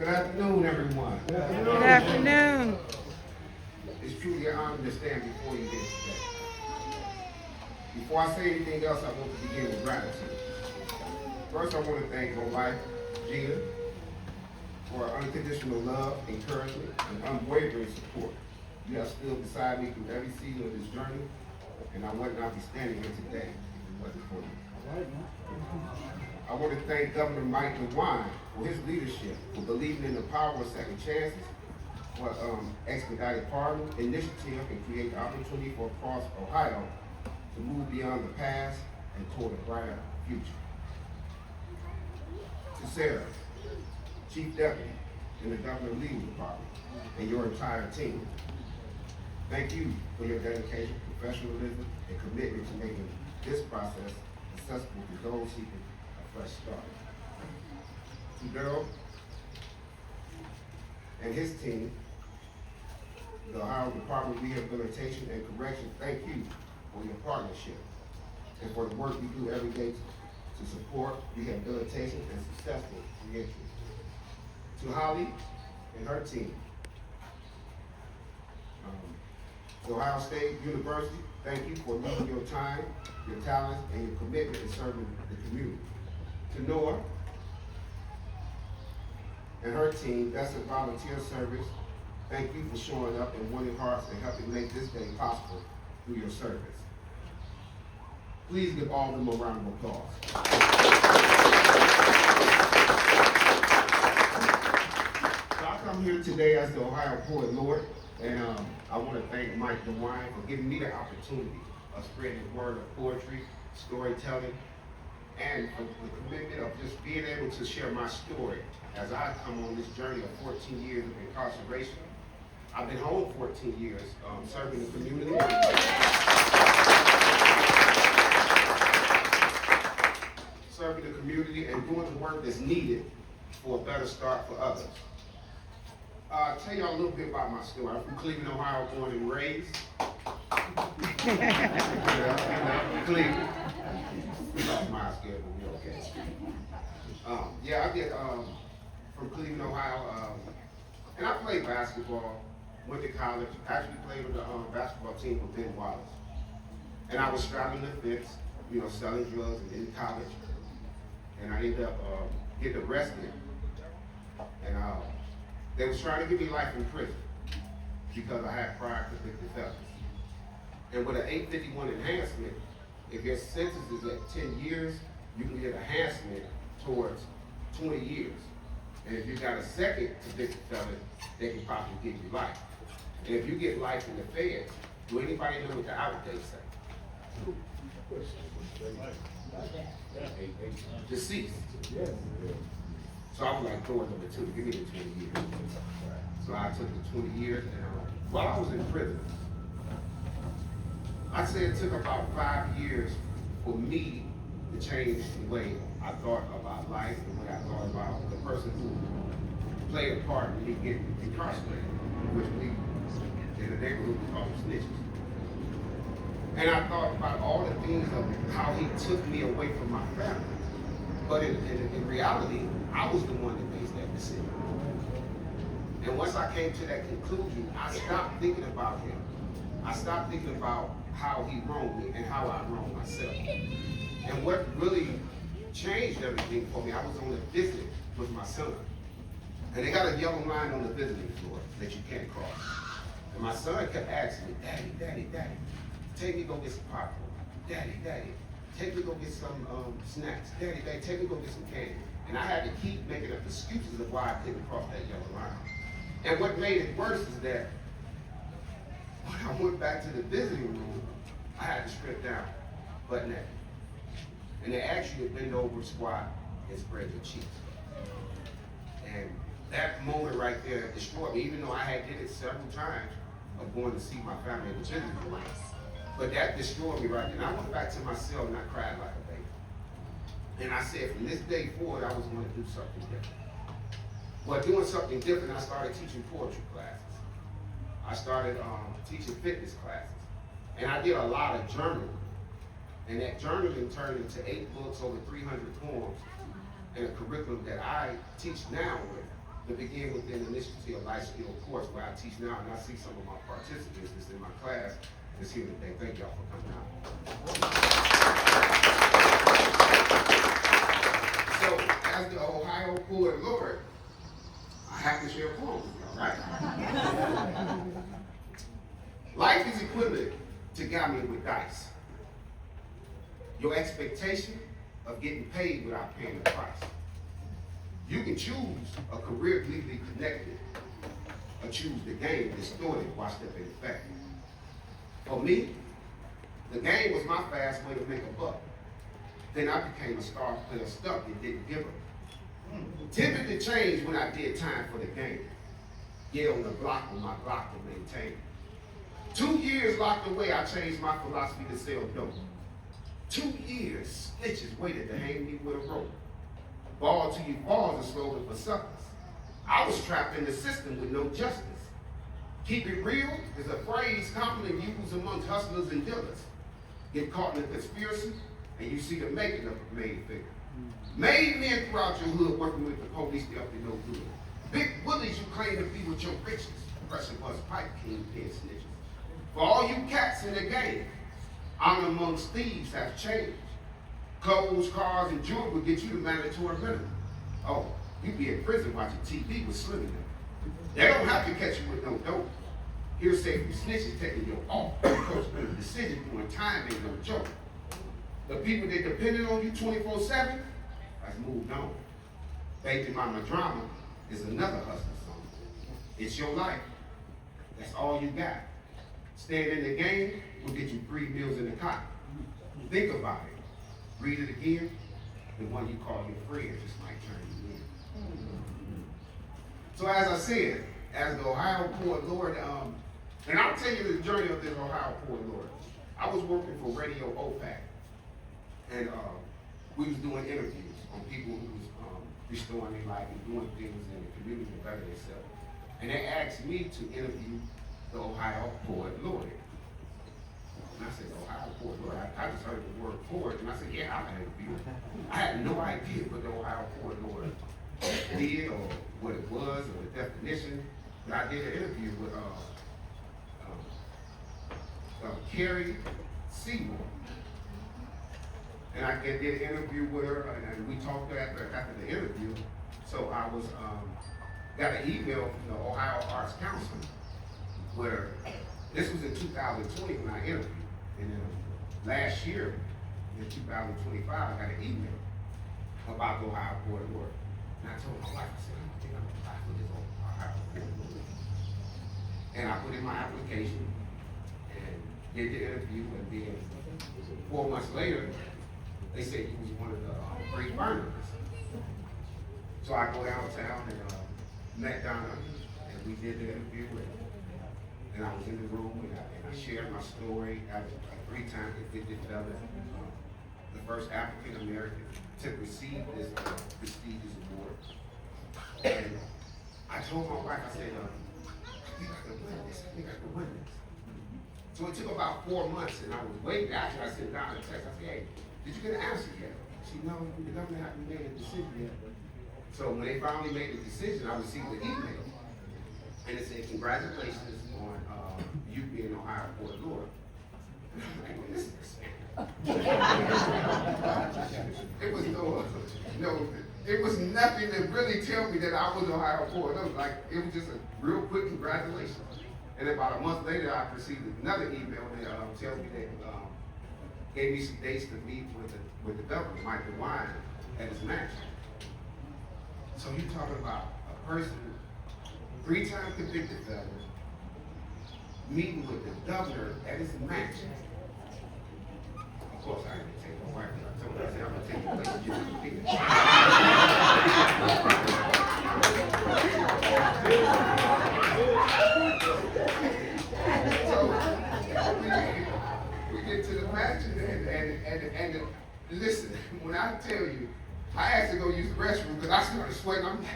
Good afternoon, everyone. Good afternoon. It's truly an honor to stand before you here today. Before I say anything else, I want to begin with gratitude. First, I want to thank my wife, Julian, for her unconditional love, encouragement, and unwavering support. You have stood beside me through every season of this journey, and I would not be standing here today if it wasn't for you. I want to thank Governor Mike DeWine for his leadership, for believing in the power of second chances, for expedited pardon initiative and create opportunity for across Ohio to move beyond the past and toward a brighter future. To Sarah, Chief Deputy in the Governor's Legal Department, and your entire team, thank you for your dedication, professionalism, and commitment to making this process accessible to those seeking a fresh start. To Daryl and his team, the Ohio Department of Rehabilitation and Correction, thank you for your partnership and for the work you do every day to support rehabilitation and successful reentry. To Holly and her team, to Ohio State University, thank you for leading your time, your talents, and your commitment in serving the community. To Noah and her team, that's a volunteer service. Thank you for showing up and winning hearts and helping make this day possible through your service. Please give all of them a round of applause. So I come here today as the Ohio Poet Laureate, and I want to thank Mike DeWine for giving me the opportunity of spreading the word of poetry, storytelling, and for the commitment of just being able to share my story as I come on this journey of 14 years of incarceration. I've been home 14 years, serving the community. Serving the community and doing the work that's needed for a better start for others. I'll tell y'all a little bit about my story. I'm from Cleveland, Ohio, born and raised. Cleveland. We lost my scared, but we're okay. I get from Cleveland, Ohio, and I played basketball, went to college, actually played with the basketball team with Ben Wallace. And I was straddling the fence, selling drugs in college. And I ended up getting arrested. And they was trying to give me life in prison because I had prior convicted felons. And with an 851 enhancement, if your sentence is at 10 years, you can get enhancement towards 20 years. And if you got a second convicted felon, they can possibly give you life. And if you get life in the feds, do anybody know what the out date say? Deceased. So I was like, door number 2, give me the 20 years. So I took the 20 years, and while I was in prison, I'd say it took about 5 years for me to change the way I thought about life and the way I thought about the person who played a part in me getting incarcerated, which we in the neighborhood we call them snitches. And I thought about all the things of how he took me away from my family. But in reality, I was the one that made that decision. And once I came to that conclusion, I stopped thinking about him. I stopped thinking about how he wronged me and how I wronged myself. And what really changed everything for me, I was on a visit with my son. And they got a yellow line on the visiting floor that you can't cross. And my son kept asking me, Daddy, Daddy, Daddy, take me go get some popcorn. Daddy, Daddy, take me go get some snacks. Daddy, Daddy, take me go get some candy. And I had to keep making up excuses of why I couldn't cross that yellow line. And what made it worse is that when I went back to the visiting room, I had to strip down, butt naked. And they asked you to bend over, squat, and spread your cheeks. And that moment right there destroyed me, even though I had did it several times of going to see my family in the visiting room. But that destroyed me right there. And I went back to my cell and I cried like a baby. And I said, from this day forward, I was going to do something different. Well, doing something different, I started teaching poetry classes. I started teaching fitness classes. And I did a lot of journaling. And that journaling turned into 8 books, over 300 poems, and a curriculum that I teach now with the Begin Within Initiative Life Skill course where I teach now, and I see some of my participants that's in my class that's here today. Thank y'all for coming out. So, as the Ohio Poet Laureate, I have to share a poem with y'all, right? Life is equivalent to gambling with dice. Your expectation of getting paid without paying the price. You can choose a career legally connected or choose the game distorted, watched up in effect. For me, the game was my fast way to make a buck. Then I became a star player stuck and didn't give up. Tempted to change when I did time for the game. Get on the block with my block to maintain. 2 years locked away, I changed my philosophy to sell dope. 2 years, snitches waited to hang me with a rope. Ball till you fall is a slogan for suckers. I was trapped in the system with no justice. Keep it real is a phrase commonly used amongst hustlers and dealers. Get caught in a conspiracy, and you see the making of a made figure. Made men throughout your hood working with the police, they up to no good. Big bullies you claim to be with your riches. Pressure bus pipe kingpin snitches. For all you cats in the game, honor amongst thieves has changed. Clothes, cars, and jewelry will get you the mandatory minimum. Oh, you be in prison watching TV with Slim in them. They don't have to catch you with no dope. Hearsay from snitches taking your off. Because the decision doing time ain't no joke. The people that depended on you 24/7 has moved on. Baby mama drama is another hustler song. It's your life. That's all you got. Staying in the game will get you 3 meals in the cot. Think about it. Read it again. The one you call your friend just might turn you in. So as I said, as the Ohio Poet Laureate, and I'll tell you the journey of this Ohio Poet Laureate. I was working for Radio OPAC, and we was doing interviews on people who was restoring their life and doing things in the community to better themselves. And they asked me to interview the Ohio Poet Laureate. And I said, Ohio Poet Laureate? I just heard the word poet, and I said, yeah, I'll interview it. I had no idea what the Ohio Poet Laureate did or what it was or the definition. But I did an interview with Carrie Seymour. And I did an interview with her, and we talked after the interview. So I was got an email from the Ohio Arts Council where this was in 2020 when I interviewed. And then last year, in 2025, I got an email about the Ohio Poet Laureate. And I told my wife, I said, I don't think I'm gonna apply for this Ohio Poet Laureate. And I put in my application and did the interview, and then 4 months later, they said he was one of the great finalists. So I go downtown and met Donna, and we did the interview, and I was in the room, and I shared my story. I was a 3-time convicted felon, the first African American to receive this prestigious award. And I told my wife, I said, I think I can win this. I think I can win this. So it took about 4 months, and I was waiting. Actually, I sent Donna a text. I said, hey, did you get an answer yet? She said, no, the governor hasn't made a decision yet. So when they finally made the decision, I received an email. And it said, congratulations on you being Ohio Poet Laureate. And I'm like, what is this? It was it was nothing to really tell me that I was Ohio Poet. It was just a real quick congratulations. And about a month later, I received another email that tells me that gave me some dates to meet with the Governor Mike DeWine at his mansion. So you're talking about a person, 3-time convicted felon, meeting with the governor at his mansion. Of course, I didn't take my wife. I told her, I said, I'm gonna take you place and get some pictures. So we get to the mansion, and listen, when I tell you, I asked to go use the restroom because I started sweating.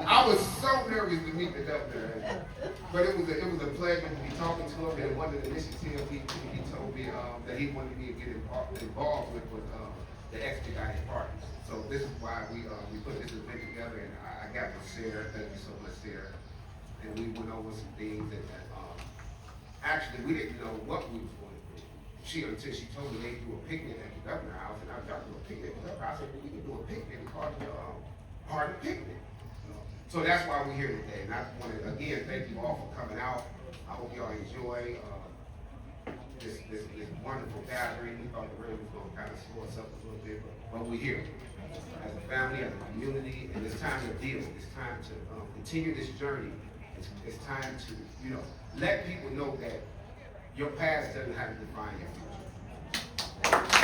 I was so nervous to meet the governor, but it was a pleasure to be talking to him. And one of the initiatives he told me that he wanted me to get involved with was the expedited pardons. So this is why we put this event together, and I got with Sarah. Thank you so much, Sarah. And we went over some things that actually we didn't know what we was going to do. Until she told me they do a picnic at the governor's house, and I was like, do a picnic at the governor's house. I said, well, we can do a picnic part of the picnic. So that's why we're here today. And I want to again thank you all for coming out. I hope y'all enjoy this wonderful gathering. We thought the rain was going to kind of slow us up a little bit, but we're here as a family, as a community, and it's time to deal. It's time to continue this journey. It's time to, let people know that your past doesn't have to define your future.